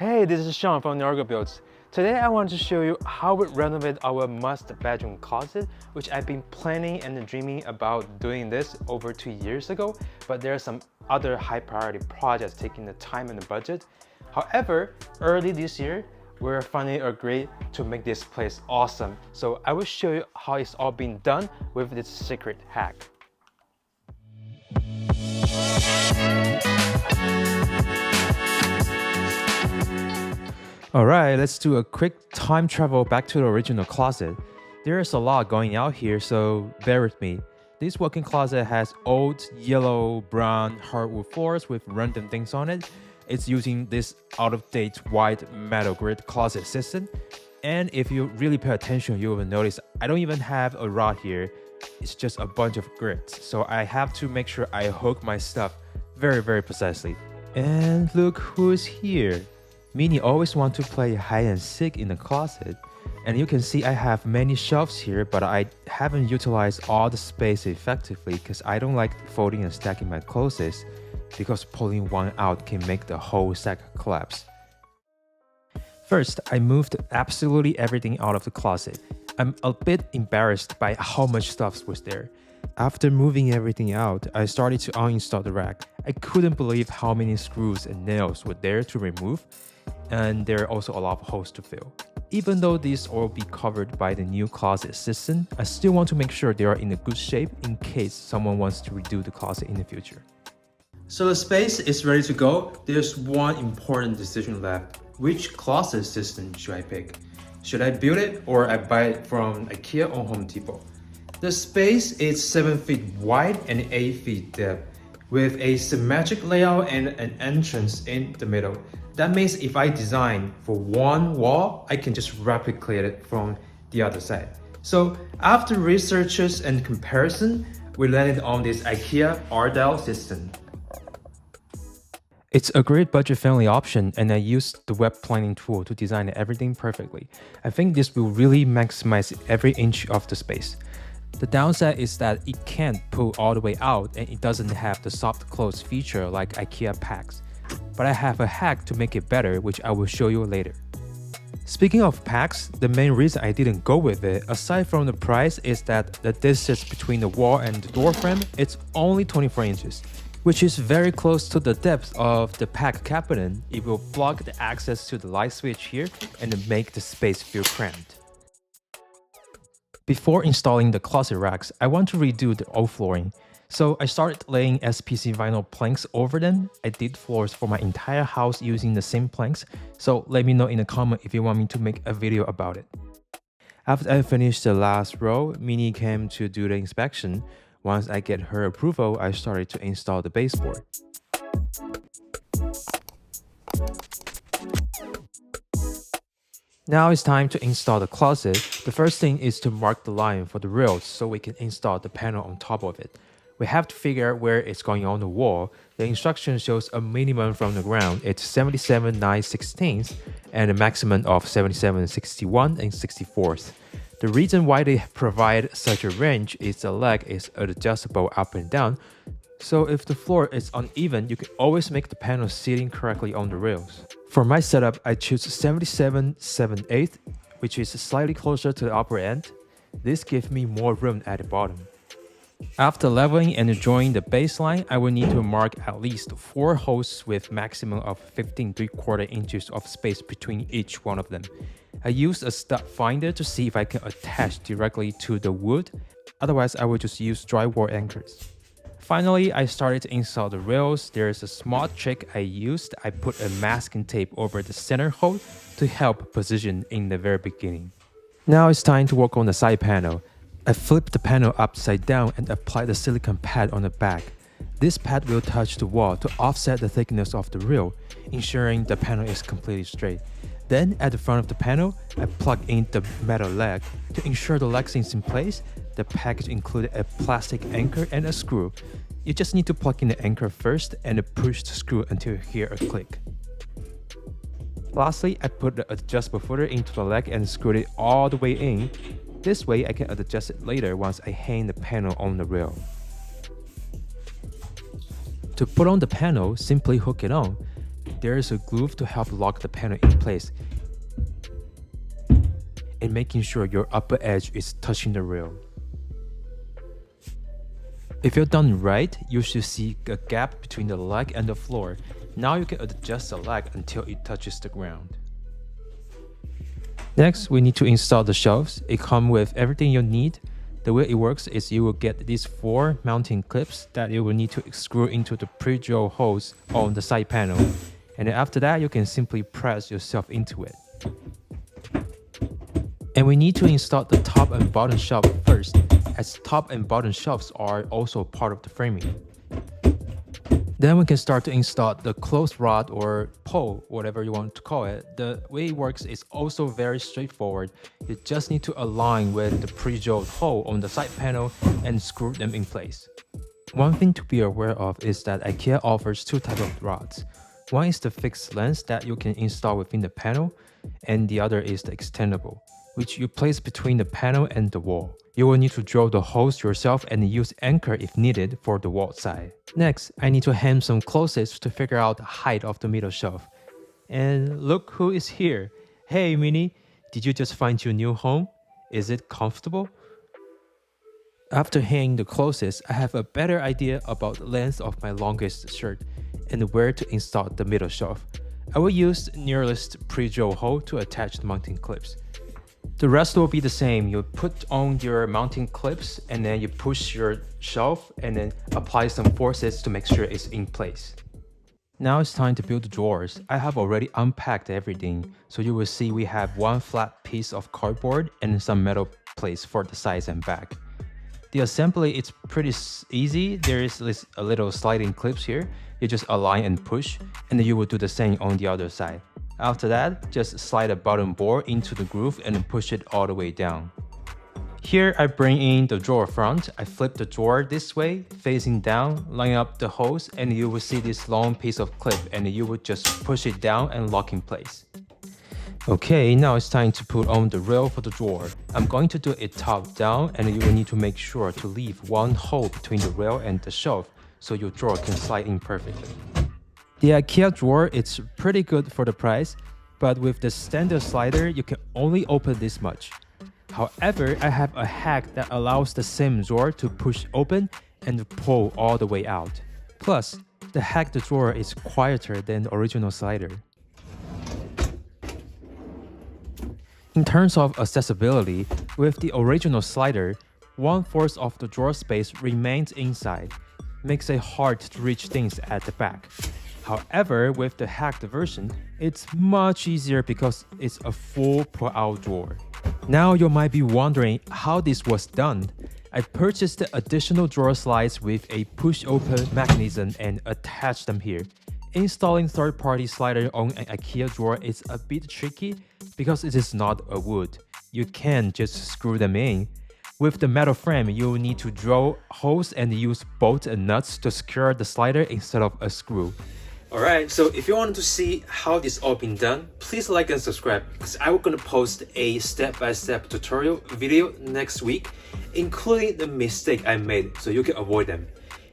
Hey, this is Sean from Nargo Builds. Today I want to show you how we renovate our must bedroom closet, which I've been planning and dreaming about doing this over 2 years ago, but there are some other high priority projects taking the time and the budget. However, early this year, we're finally agreed to make this place awesome. So I will show you how it's all being done with this secret hack. Alright, let's do a quick time travel back to the original closet. There's a lot going out here, so bear with me. This walk-in closet has old, yellow, brown hardwood floors with random things on it. It's using this out-of-date white metal grid closet system. And if you really pay attention, you will notice I don't even have a rod here. It's just a bunch of grids. So I have to make sure I hook my stuff very precisely. And look who's here. Minnie always wants to play hide and seek in the closet, and you can see I have many shelves here, but I haven't utilized all the space effectively because I don't like folding and stacking my clothes, because pulling one out can make the whole stack collapse. First, I moved absolutely everything out of the closet. I'm a bit embarrassed by how much stuff was there. After moving everything out, I started to uninstall the rack. I couldn't believe how many screws and nails were there to remove, and there are also a lot of holes to fill. Even though these will be covered by the new closet system, I still want to make sure they are in a good shape in case someone wants to redo the closet in the future. So the space is ready to go. There's one important decision left. Which closet system should I pick? Should I build it or I buy it from IKEA or Home Depot? The space is 7 feet wide and 8 feet depth, with a symmetric layout and an entrance in the middle. That means if I design for one wall, I can just replicate it from the other side. So after researches and comparison, we landed on this IKEA AURDAL system. It's a great budget-friendly option, and I used the web planning tool to design everything perfectly. I think this will really maximize every inch of the space. The downside is that it can't pull all the way out, and it doesn't have the soft close feature like IKEA PAX. But I have a hack to make it better, which I will show you later. Speaking of PAX, the main reason I didn't go with it, aside from the price, is that the distance between the wall and the door frame is only 24 inches, which is very close to the depth of the PAX cabinet. It will block the access to the light switch here and make the space feel cramped. Before installing the closet racks, I want to redo the old flooring. So I started laying SPC vinyl planks over them. I did floors for my entire house using the same planks, so let me know in the comment if you want me to make a video about it. After I finished the last row, Minnie came to do the inspection. Once I get her approval, I started to install the baseboard. Now it's time to install the closet. The first thing is to mark the line for the rails so we can install the panel on top of it. We have to figure out where it's going on the wall. The instruction shows a minimum from the ground, it's 77 9/16 and a maximum of 77 61 and 64th. The reason why they provide such a range is the leg is adjustable up and down, so if the floor is uneven, you can always make the panel sitting correctly on the rails. For my setup, I choose 77 7/8, which is slightly closer to the upper end. This gives me more room at the bottom. After leveling and joining the baseline, I will need to mark at least 4 holes with maximum of 15 3/4 inches of space between each one of them. I used a stud finder to see if I can attach directly to the wood, otherwise I will just use drywall anchors. Finally, I started to install the rails. There is a small trick I used. I put a masking tape over the center hole to help position in the very beginning. Now it's time to work on the side panel. I flip the panel upside down and apply the silicone pad on the back. This pad will touch the wall to offset the thickness of the rail, ensuring the panel is completely straight. Then at the front of the panel, I plug in the metal leg. To ensure the leg is in place, the package included a plastic anchor and a screw. You just need to plug in the anchor first and push the screw until you hear a click. Lastly, I put the adjustable footer into the leg and screwed it all the way in. This way I can adjust it later once I hang the panel on the rail. To put on the panel, simply hook it on. there is a groove to help lock the panel in place and making sure your upper edge is touching the rail. If you're done right, you should see a gap between the leg and the floor. Now you can adjust the leg until it touches the ground. Next, we need to install the shelves. It comes with everything you need. The way it works is you will get these 4 mounting clips that you will need to screw into the pre-drilled holes on the side panel. And then after that, you can simply press yourself into it. And we need to install the top and bottom shelf first, as top and bottom shelves are also part of the framing. Then we can start to install the closed rod or pole, whatever you want to call it. The way it works is also very straightforward. You just need to align with the pre-drilled hole on the side panel and screw them in place. One thing to be aware of is that IKEA offers 2 types of rods. One is the fixed length that you can install within the panel, and the other is the extendable, which you place between the panel and the wall. You will need to drill the holes yourself and use anchor if needed for the wall side. Next, I need to hem some closets to figure out the height of the middle shelf. And look who is here. Hey Minnie, did you just find your new home? Is it comfortable? After hanging the closets, I have a better idea about the length of my longest shirt and where to install the middle shelf. I will use the nearest pre-drill hole to attach the mounting clips. The rest will be the same. You put on your mounting clips and then you push your shelf and then apply some forces to make sure it's in place. Now it's time to build the drawers. I have already unpacked everything, so you will see we have one flat piece of cardboard and some metal plates for the sides and back. The assembly is pretty easy. There is a little sliding clips here. You just align and push, and then you will do the same on the other side. After that, just slide the bottom board into the groove and push it all the way down. Here I bring in the drawer front. I flip the drawer this way, facing down, line up the holes, and you will see this long piece of clip, and you will just push it down and lock in place. Okay, now it's time to put on the rail for the drawer. I'm going to do it top down, and you will need to make sure to leave one hole between the rail and the shelf so your drawer can slide in perfectly. The IKEA drawer is pretty good for the price, but with the standard slider, you can only open this much. However, I have a hack that allows the same drawer to push open and pull all the way out. Plus, the hacked drawer is quieter than the original slider. In terms of accessibility, with the original slider, 1/4 of the drawer space remains inside, makes it hard to reach things at the back. However, with the hacked version, it's much easier because it's a full pull-out drawer. Now you might be wondering how this was done. I purchased the additional drawer slides with a push-open mechanism and attached them here. Installing third-party slider on an IKEA drawer is a bit tricky because it is not a wood. You can't just screw them in. With the metal frame, you will need to drill holes and use bolts and nuts to secure the slider instead of a screw. Alright, so if you want to see how this all been done, please like and subscribe because I'm gonna post a step-by-step tutorial video next week, including the mistake I made so you can avoid them.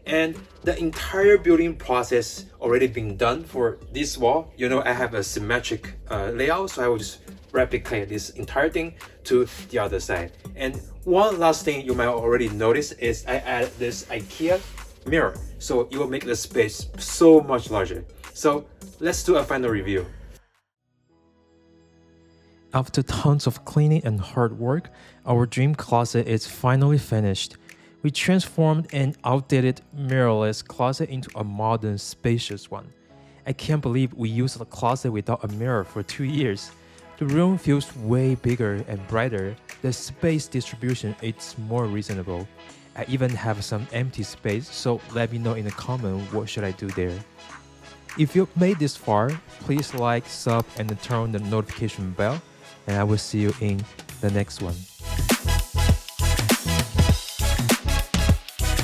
And the entire building process already been done for this wall. You know, I have a symmetric layout, so I will just replicate this entire thing to the other side. And one last thing you might already notice is I added this IKEA mirror, so it will make the space so much larger. So let's do a final review. After tons of cleaning and hard work, our dream closet is finally finished. We transformed an outdated mirrorless closet into a modern, spacious one. I can't believe we used a closet without a mirror for 2 years. The room feels way bigger and brighter. The space distribution is more reasonable. I even have some empty space, so let me know in the comment what should I do there. If you've made this far, please like, sub, and turn on the notification bell, and I will see you in the next one.